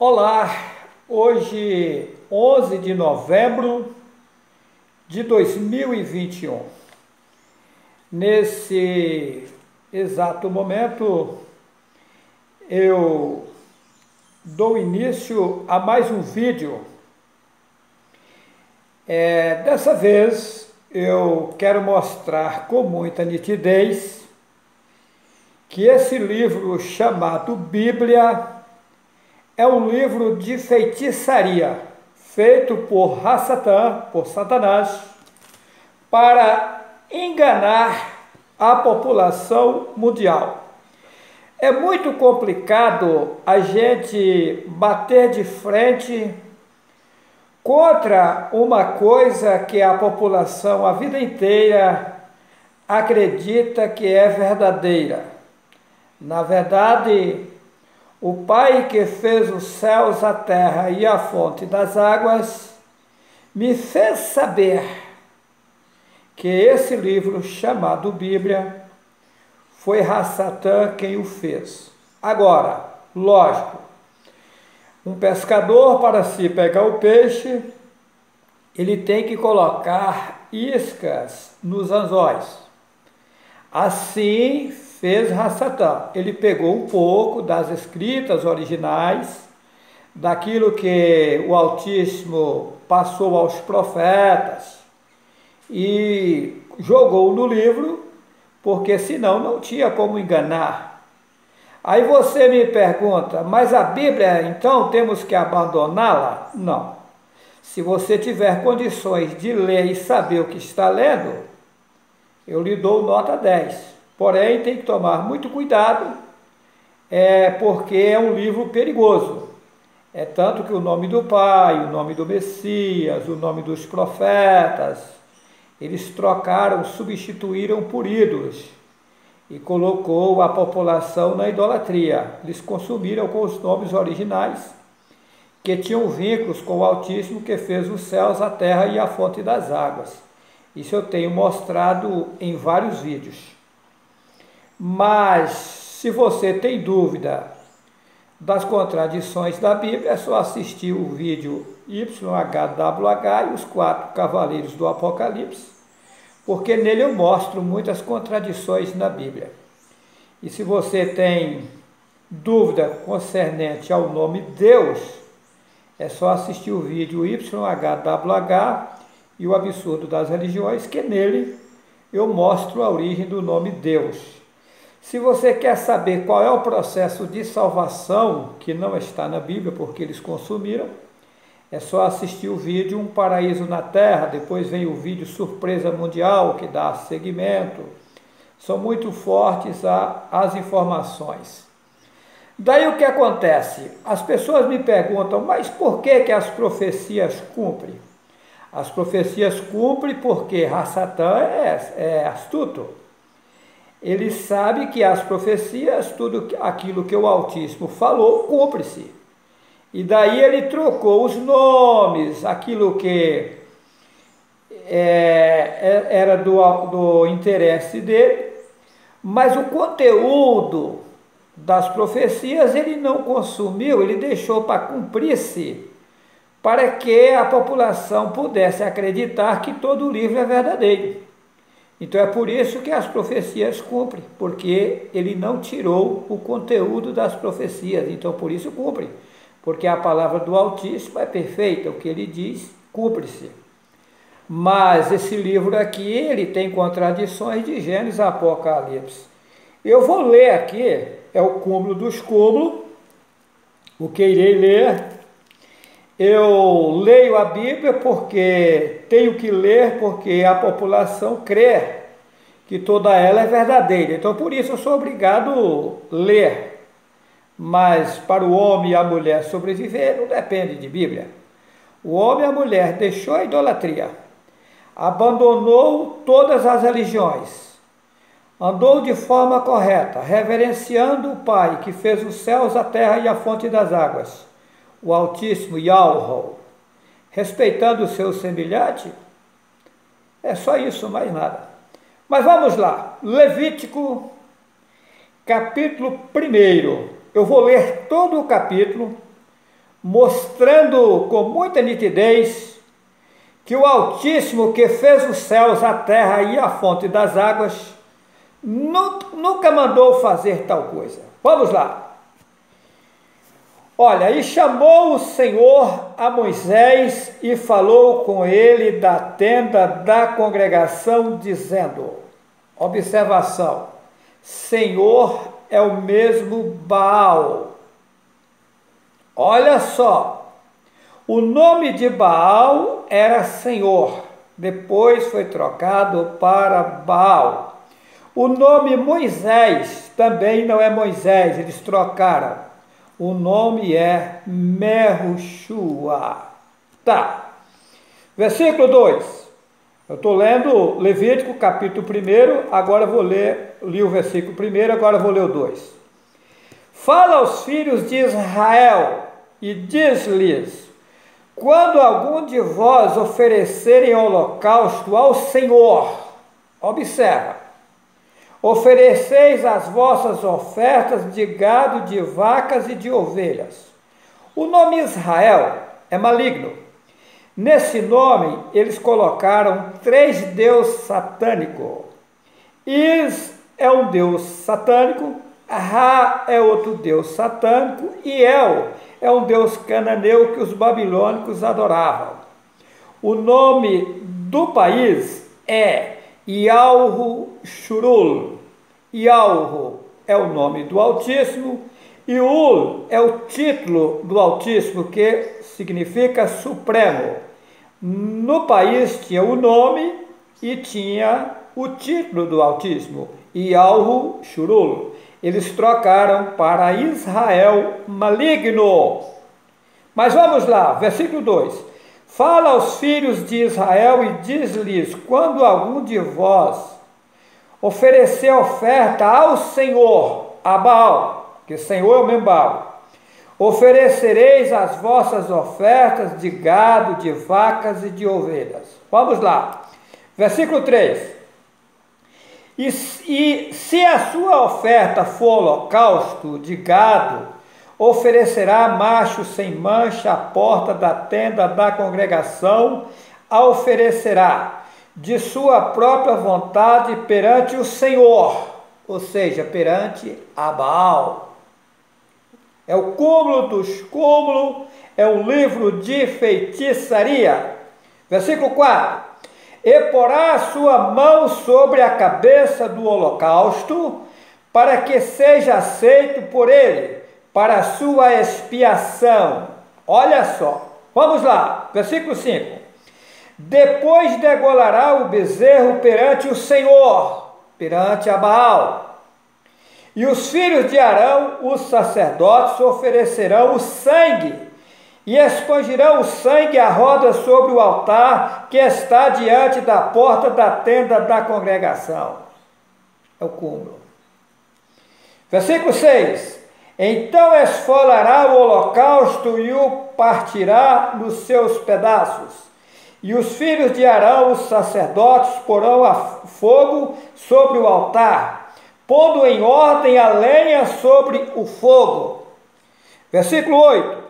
Olá, hoje 11 de novembro de 2021. Nesse exato momento, eu dou início a mais um vídeo. Dessa vez, eu quero mostrar com muita nitidez que esse livro chamado Bíblia é um livro de feitiçaria, feito por Satã, por Satanás, para enganar a população mundial. É muito complicado a gente bater de frente contra uma coisa que a população a vida inteira acredita que é verdadeira. Na verdade, o Pai que fez os céus, a terra e a fonte das águas, me fez saber que esse livro chamado Bíblia foi Satã quem o fez. Agora, lógico, um pescador, para se pegar o peixe, ele tem que colocar iscas nos anzóis. Assim fez Satã. Ele pegou um pouco das escritas originais, daquilo que o Altíssimo passou aos profetas e jogou no livro, porque senão não tinha como enganar. Aí você me pergunta, mas a Bíblia então temos que abandoná-la? Não. Se você tiver condições de ler e saber o que está lendo, eu lhe dou nota 10. Porém, tem que tomar muito cuidado, porque é um livro perigoso. É tanto que o nome do Pai, o nome do Messias, o nome dos profetas, eles trocaram, substituíram por ídolos e colocou a população na idolatria. Eles consumiram com os nomes originais, que tinham vínculos com o Altíssimo, que fez os céus, a terra e a fonte das águas. Isso eu tenho mostrado em vários vídeos. Mas, se você tem dúvida das contradições da Bíblia, é só assistir o vídeo YHWH e os 4 Cavaleiros do Apocalipse, porque nele eu mostro muitas contradições na Bíblia. E se você tem dúvida concernente ao nome Deus, é só assistir o vídeo YHWH e o Absurdo das Religiões, que nele eu mostro a origem do nome Deus. Se você quer saber qual é o processo de salvação, que não está na Bíblia, porque eles consumiram, é só assistir o vídeo Um Paraíso na Terra, depois vem o vídeo Surpresa Mundial, que dá seguimento. São muito fortes as informações. Daí o que acontece? As pessoas me perguntam, mas por que as profecias cumprem? As profecias cumprem porque Satã é astuto. Ele sabe que as profecias, tudo aquilo que o Altíssimo falou, cumpre-se. E daí ele trocou os nomes, aquilo que era do interesse dele, mas o conteúdo das profecias ele não consumiu, ele deixou para cumprir-se, para que a população pudesse acreditar que todo o livro é verdadeiro. Então é por isso que as profecias cumprem, porque ele não tirou o conteúdo das profecias, então por isso cumpre, porque a palavra do Altíssimo é perfeita, o que ele diz cumpre-se. Mas esse livro aqui, ele tem contradições de Gênesis a Apocalipse. Eu vou ler aqui, é o cúmulo dos cúmulos, o que irei ler. Eu leio a Bíblia porque tenho que ler, porque a população crê que toda ela é verdadeira. Então, por isso, eu sou obrigado a ler. Mas para o homem e a mulher sobreviver, não depende de Bíblia. O homem e a mulher deixou a idolatria, abandonou todas as religiões, andou de forma correta, reverenciando o Pai que fez os céus, a terra e a fonte das águas, o Altíssimo Yahweh, respeitando o seu semelhante. É só isso, mais nada. Mas vamos lá, Levítico, capítulo 1. Eu vou ler todo o capítulo, mostrando com muita nitidez que o Altíssimo, que fez os céus, a terra e a fonte das águas, nunca mandou fazer tal coisa. Vamos lá. Olha, e chamou o Senhor a Moisés e falou com ele da tenda da congregação, dizendo, observação, Senhor é o mesmo Baal. Olha só, o nome de Baal era Senhor, depois foi trocado para Baal. O nome Moisés também não é Moisés, eles trocaram. O nome é Merushua. Tá. Versículo 2. Eu estou lendo Levítico, capítulo 1, agora vou li o versículo 1, agora vou ler o 2. Fala aos filhos de Israel e diz-lhes, quando algum de vós oferecerem holocausto ao Senhor, observa, ofereceis as vossas ofertas de gado, de vacas e de ovelhas. O nome Israel é maligno. Nesse nome, eles colocaram 3 deuses satânicos. Is é um deus satânico, Ra é outro deus satânico e El é um deus cananeu que os babilônicos adoravam. O nome do país é Yalhu-Shurul. Yalhu é o nome do Altíssimo e Ul é o título do Altíssimo, que significa Supremo. No país tinha o nome e tinha o título do Altíssimo, Yalhu-Shurul. Eles trocaram para Israel maligno. Mas vamos lá, versículo 2. Fala aos filhos de Israel e diz-lhes, quando algum de vós oferecer oferta ao Senhor, a Baal, que Senhor é o mesmo Baal, oferecereis as vossas ofertas de gado, de vacas e de ovelhas. Vamos lá, versículo 3. E se a sua oferta for holocausto de gado, oferecerá macho sem mancha à porta da tenda da congregação, a oferecerá de sua própria vontade perante o Senhor, ou seja, perante a Baal. É o cúmulo dos cúmulos, é um livro de feitiçaria. Versículo 4. E porá a sua mão sobre a cabeça do holocausto, para que seja aceito por ele, para a sua expiação. Olha só, vamos lá, versículo 5. Depois degolará o bezerro perante o Senhor, perante a Baal. E os filhos de Arão, os sacerdotes, oferecerão o sangue, e expungirão o sangue à roda sobre o altar que está diante da porta da tenda da congregação. É o cúmulo. Versículo 6. Então esfolará o holocausto e o partirá nos seus pedaços. E os filhos de Arão, os sacerdotes, porão a fogo sobre o altar, pondo em ordem a lenha sobre o fogo. Versículo 8.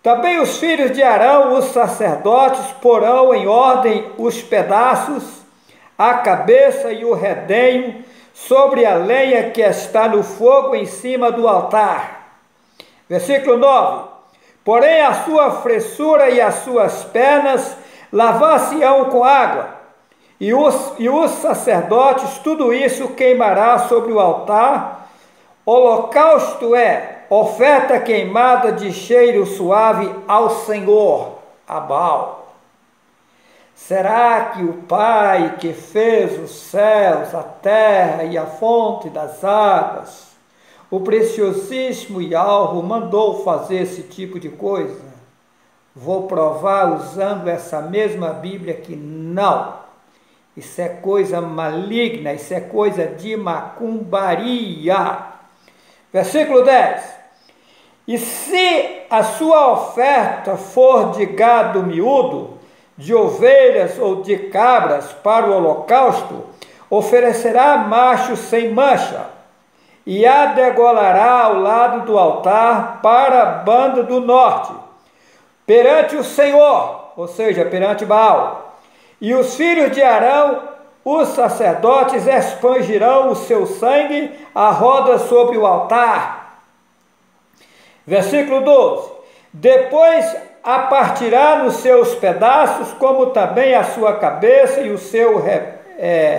Também os filhos de Arão, os sacerdotes, porão em ordem os pedaços, a cabeça e o redenho, sobre a lenha que está no fogo em cima do altar. Versículo 9. Porém a sua fressura e as suas pernas lavar-se-ão com água, e os sacerdotes tudo isso queimará sobre o altar. Holocausto é oferta queimada de cheiro suave ao Senhor, a Baal. Será que o Pai que fez os céus, a terra e a fonte das águas, o preciosíssimo Yahweh, mandou fazer esse tipo de coisa? Vou provar usando essa mesma Bíblia que não. Isso é coisa maligna, isso é coisa de macumbaria. Versículo 10. E se a sua oferta for de gado miúdo, de ovelhas ou de cabras para o holocausto, oferecerá macho sem mancha, e a degolará ao lado do altar para a banda do norte, perante o Senhor, ou seja, perante Baal. E os filhos de Arão, os sacerdotes, expangirão o seu sangue à roda sobre o altar. Versículo 12. Depois a partirá nos seus pedaços, como também a sua cabeça e o seu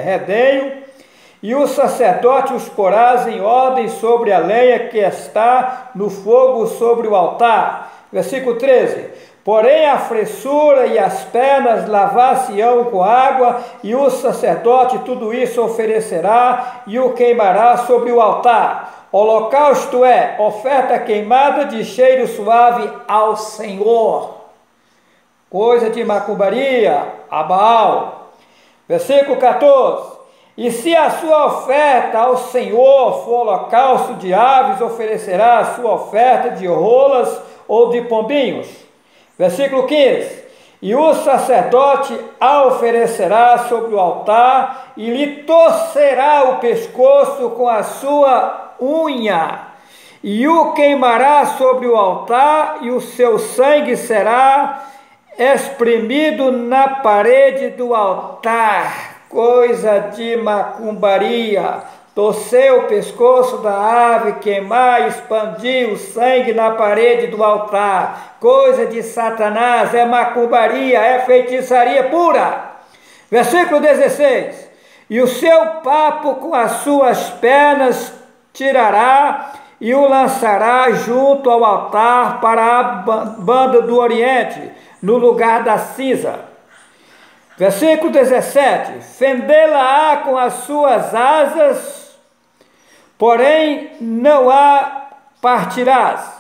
redenho, e o sacerdote os porás em ordem sobre a lenha que está no fogo sobre o altar. Versículo 13. Porém a fressura e as pernas lavar-se-ão com água, e o sacerdote tudo isso oferecerá e o queimará sobre o altar. Holocausto é oferta queimada de cheiro suave ao Senhor. Coisa de macumbaria a Baal. Versículo 14. E se a sua oferta ao Senhor for holocausto de aves, oferecerá a sua oferta de rolas ou de pombinhos. Versículo 15. E o sacerdote a oferecerá sobre o altar e lhe torcerá o pescoço com a sua unha, e o queimará sobre o altar, e o seu sangue será espremido na parede do altar. Coisa de macumbaria, torcer o pescoço da ave, queimar, expandir o sangue na parede do altar. Coisa de Satanás, é macumbaria, é feitiçaria pura. Versículo 16. E o seu papo com as suas pernas tirará e o lançará junto ao altar para a banda do oriente, no lugar da cinza. Versículo 17. Fendê-la-á com as suas asas, porém não a partirás.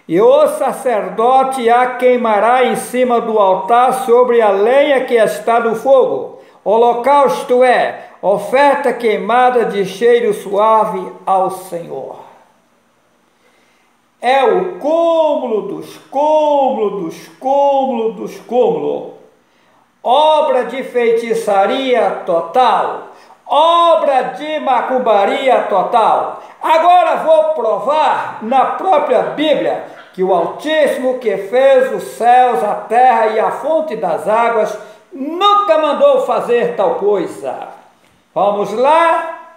E o sacerdote a queimará em cima do altar sobre a lenha que está no fogo. Holocausto é oferta queimada de cheiro suave ao Senhor. É o cúmulo dos cúmulos dos cúmulos dos cúmulos. Obra de feitiçaria total, obra de macumbaria total. Agora vou provar na própria Bíblia que o Altíssimo, que fez os céus, a terra e a fonte das águas, nunca mandou fazer tal coisa. Vamos lá,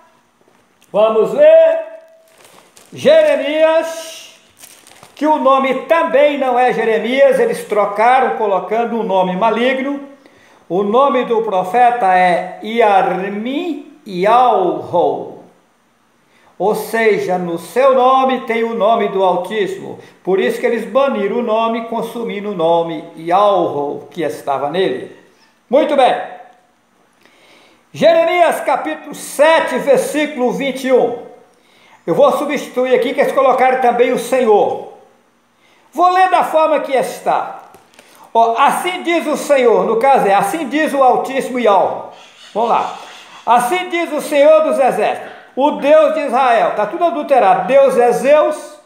vamos ver. Jeremias, que o nome também não é Jeremias, eles trocaram colocando um nome maligno. O nome do profeta é Yarmi-Yahweh, ou seja, no seu nome tem o nome do Altíssimo. Por isso que eles baniram o nome, consumindo o nome Yahweh que estava nele. Muito bem. Jeremias capítulo 7, versículo 21. Eu vou substituir aqui, que eles colocaram também o Senhor. Vou ler da forma que está. Assim diz o Senhor, no caso assim diz o Altíssimo Yahweh. Vamos lá. Assim diz o Senhor dos Exércitos, o Deus de Israel. Está tudo adulterado. Deus é Zeus,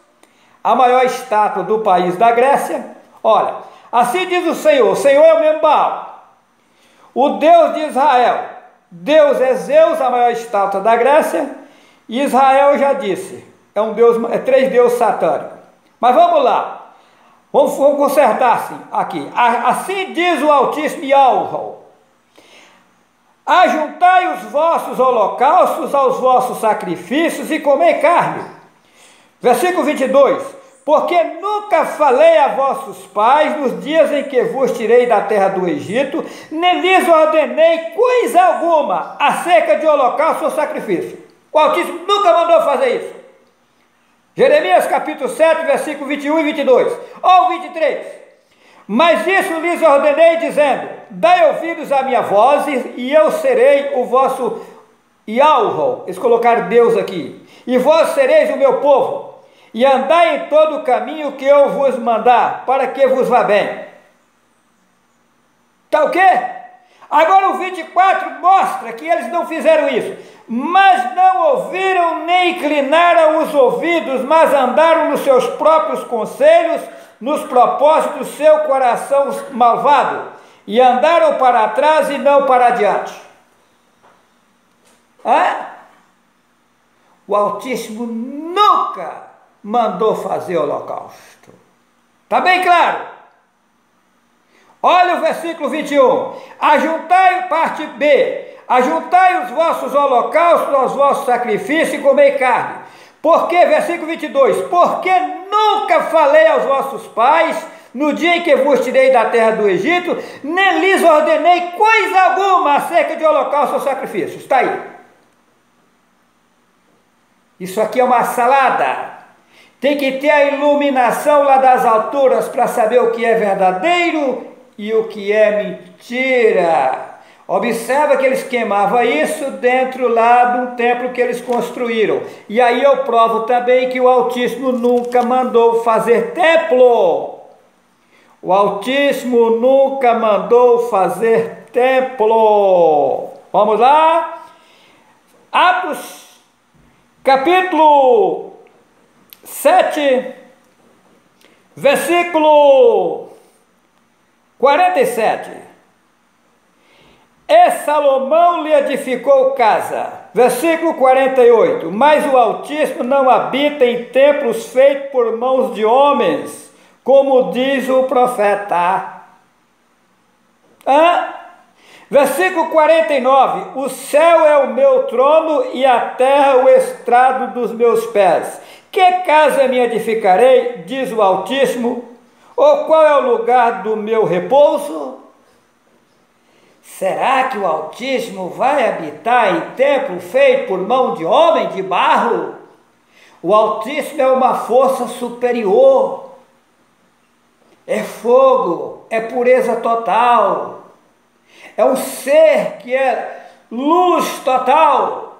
a maior estátua do país da Grécia. Olha, assim diz o Senhor é o mesmo Baal. O Deus de Israel, Deus é Zeus, a maior estátua da Grécia. E Israel, eu já disse, é um Deus, é 3 deuses satânicos. Mas vamos lá. Vamos consertar assim, aqui. Assim diz o Altíssimo Yahweh: ajuntai os vossos holocaustos aos vossos sacrifícios e comei carne. Versículo 22. Porque nunca falei a vossos pais nos dias em que vos tirei da terra do Egito, nem lhes ordenei coisa alguma acerca de holocausto ou sacrifício. O Altíssimo nunca mandou fazer isso. Jeremias capítulo 7, versículo 21 e 22. Ou 23. Mas isso lhes ordenei, dizendo: dai ouvidos à minha voz, e eu serei o vosso Yahweh. Eles colocaram Deus aqui. E vós sereis o meu povo, e andai em todo o caminho que eu vos mandar, para que vos vá bem. Tá o quê? Agora o 24 mostra que eles não fizeram isso. Mas não ouviram nem inclinaram os ouvidos, mas andaram nos seus próprios conselhos, nos propósitos do seu coração malvado, e andaram para trás e não para adiante. O Altíssimo nunca mandou fazer holocausto. Está bem claro? Olha o versículo 21. Ajuntai, parte B, ajuntai os vossos holocaustos aos vossos sacrifícios e comei carne. Porque, versículo 22, porque nunca falei aos vossos pais, no dia em que vos tirei da terra do Egito, nem lhes ordenei coisa alguma acerca de holocausto ou sacrifícios. Está aí. Isso aqui é uma salada. Tem que ter a iluminação lá das alturas para saber o que é verdadeiro e o que é mentira. Observa que eles queimavam isso dentro lá do templo que eles construíram. E aí eu provo também que o Altíssimo nunca mandou fazer templo. O Altíssimo nunca mandou fazer templo. Vamos lá? Atos, capítulo 7, versículo 47. E Salomão lhe edificou casa. Versículo 48. Mas o Altíssimo não habita em templos feitos por mãos de homens, como diz o profeta. Versículo 49. O céu é o meu trono e a terra o estrado dos meus pés. Que casa me edificarei, diz o Altíssimo? Ou qual é o lugar do meu repouso? Será que o Altíssimo vai habitar em templo feito por mão de homem de barro? O Altíssimo é uma força superior, é fogo, é pureza total, é um ser que é luz total.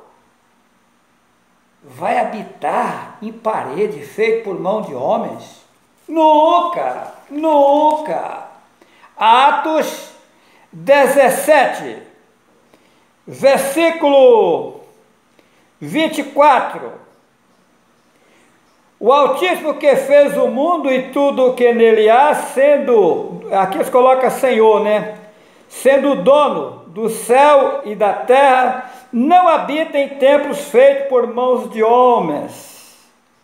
Vai habitar em parede feita por mão de homens? Nunca, nunca. Atos 17, versículo 24. O Altíssimo que fez o mundo e tudo o que nele há, sendo, aqui eles colocam Senhor, né? Sendo dono do céu e da terra, não habita em templos feitos por mãos de homens.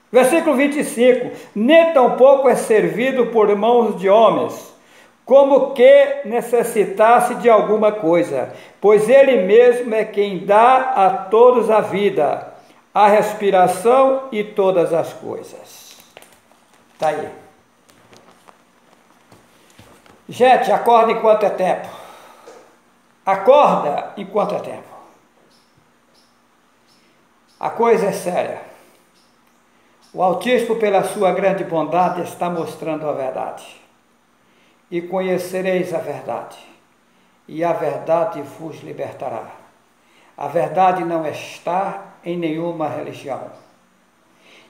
Versículo 25. Nem tampouco é servido por mãos de homens, como que necessitasse de alguma coisa, pois Ele mesmo é quem dá a todos a vida, a respiração e todas as coisas. Está aí. Gente, acorda enquanto é tempo. Acorda enquanto é tempo. A coisa é séria. O Altíssimo, pela sua grande bondade, está mostrando a verdade. E conhecereis a verdade, e a verdade vos libertará. A verdade não está em nenhuma religião.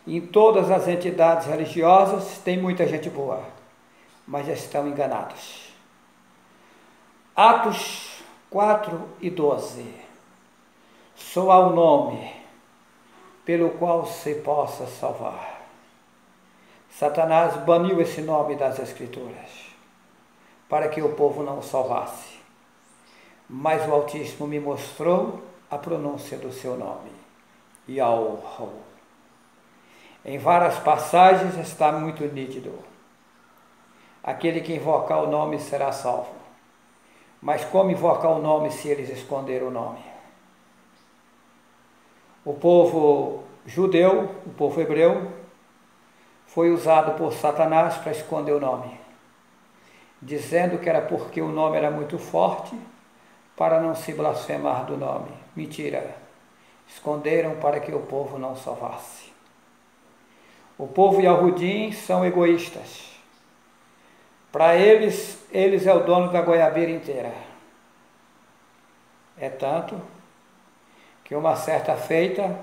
Em todas as entidades religiosas tem muita gente boa, mas estão enganados. Atos 4 e 12. Só há um nome pelo qual se possa salvar. Satanás baniu esse nome das Escrituras para que o povo não o salvasse. Mas o Altíssimo me mostrou a pronúncia do seu nome, Yahweh. Em várias passagens está muito nítido. Aquele que invocar o nome será salvo. Mas como invocar o nome se eles esconderam o nome? O povo judeu, o povo hebreu, foi usado por Satanás para esconder o nome, dizendo que era porque o nome era muito forte para não se blasfemar do nome. Mentira. Esconderam para que o povo não salvasse. O povo Yahudim são egoístas. Para eles é o dono da goiabeira inteira. É tanto que uma certa feita,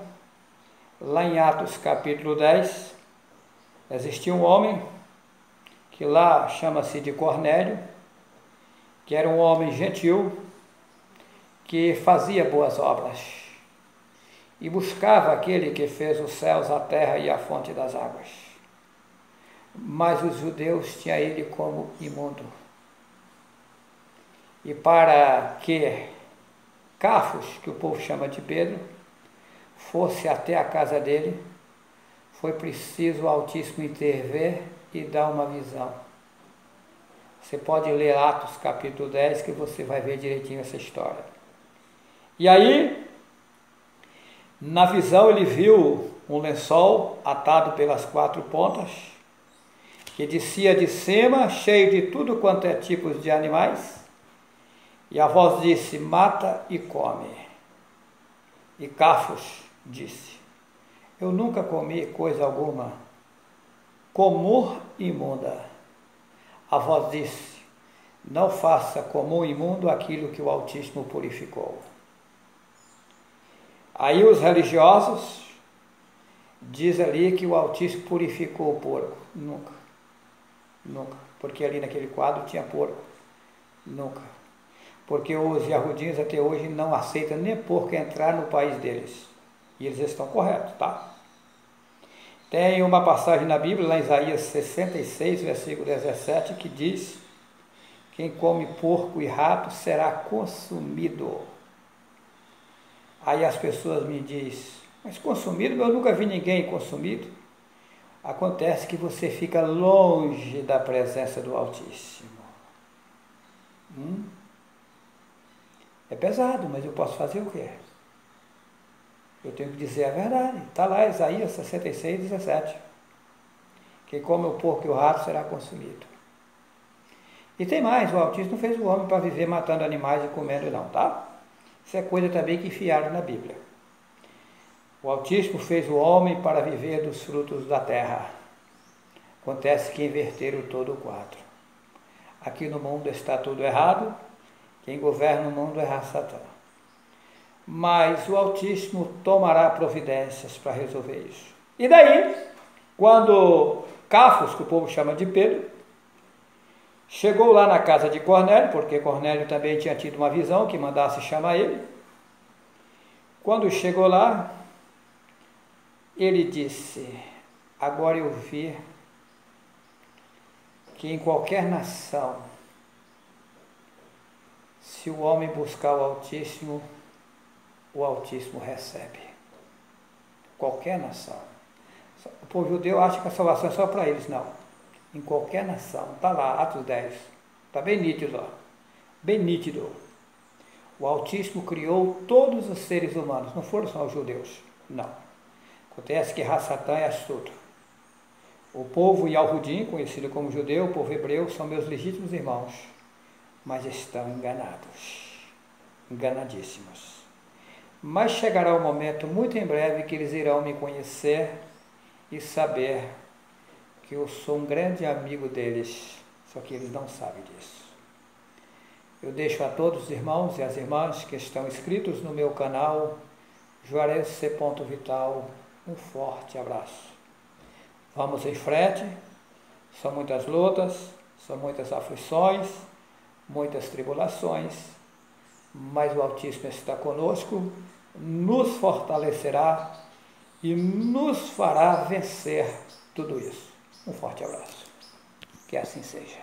lá em Atos capítulo 10, existia um homem que lá chama-se de Cornélio, que era um homem gentil, que fazia boas obras e buscava aquele que fez os céus, a terra e a fonte das águas. Mas os judeus tinham ele como imundo. E para que Cafos, que o povo chama de Pedro, fosse até a casa dele, foi preciso o Altíssimo intervir e dar uma visão. Você pode ler Atos capítulo 10 que você vai ver direitinho essa história. E aí, na visão ele viu um lençol atado pelas 4 pontas, que descia de cima, cheio de tudo quanto é tipos de animais, e a voz disse: mata e come. E Cafos disse: eu nunca comi coisa alguma comum e imunda. A voz disse: não faça comum e imundo aquilo que o Altíssimo purificou. Aí os religiosos diz ali que o Altíssimo purificou o porco. Nunca, nunca, porque ali naquele quadro tinha porco. Nunca, porque os Yahudins até hoje não aceitam nem porco entrar no país deles. E eles estão corretos, tá? Tem uma passagem na Bíblia, lá em Isaías 66, versículo 17, que diz: quem come porco e rato será consumido. Aí as pessoas me dizem: mas consumido? Eu nunca vi ninguém consumido. Acontece que você fica longe da presença do Altíssimo. É pesado, mas eu posso fazer o quê? Eu tenho que dizer a verdade. Está lá, Isaías 66, 17. Quem come o porco e o rato será consumido. E tem mais, o Altíssimo não fez o homem para viver matando animais e comendo não, tá? Isso é coisa também que enfiaram na Bíblia. O Altíssimo fez o homem para viver dos frutos da terra. Acontece que inverteram todo o quadro. Aqui no mundo está tudo errado, quem governa o mundo é Satã. Mas o Altíssimo tomará providências para resolver isso. E daí, quando Cafos, que o povo chama de Pedro, chegou lá na casa de Cornélio, porque Cornélio também tinha tido uma visão que mandasse chamar ele. Quando chegou lá, ele disse: agora eu vi que em qualquer nação, se o homem buscar o Altíssimo recebe. Qualquer nação. O povo judeu acha que a salvação é só para eles, não. Em qualquer nação. Está lá, Atos 10. Está bem nítido, ó. Bem nítido. O Altíssimo criou todos os seres humanos, não foram só os judeus. Não. Acontece que Satã é astuto. O povo Yahudim, conhecido como judeu, o povo hebreu, são meus legítimos irmãos, mas estão enganados, enganadíssimos. Mas chegará um momento muito em breve que eles irão me conhecer e saber que eu sou um grande amigo deles, só que eles não sabem disso. Eu deixo a todos os irmãos e as irmãs que estão inscritos no meu canal Juarez C. Vital um forte abraço. Vamos em frente, são muitas lutas, são muitas aflições, muitas tribulações, mas o Altíssimo está conosco, nos fortalecerá e nos fará vencer tudo isso. Um forte abraço. Que assim seja.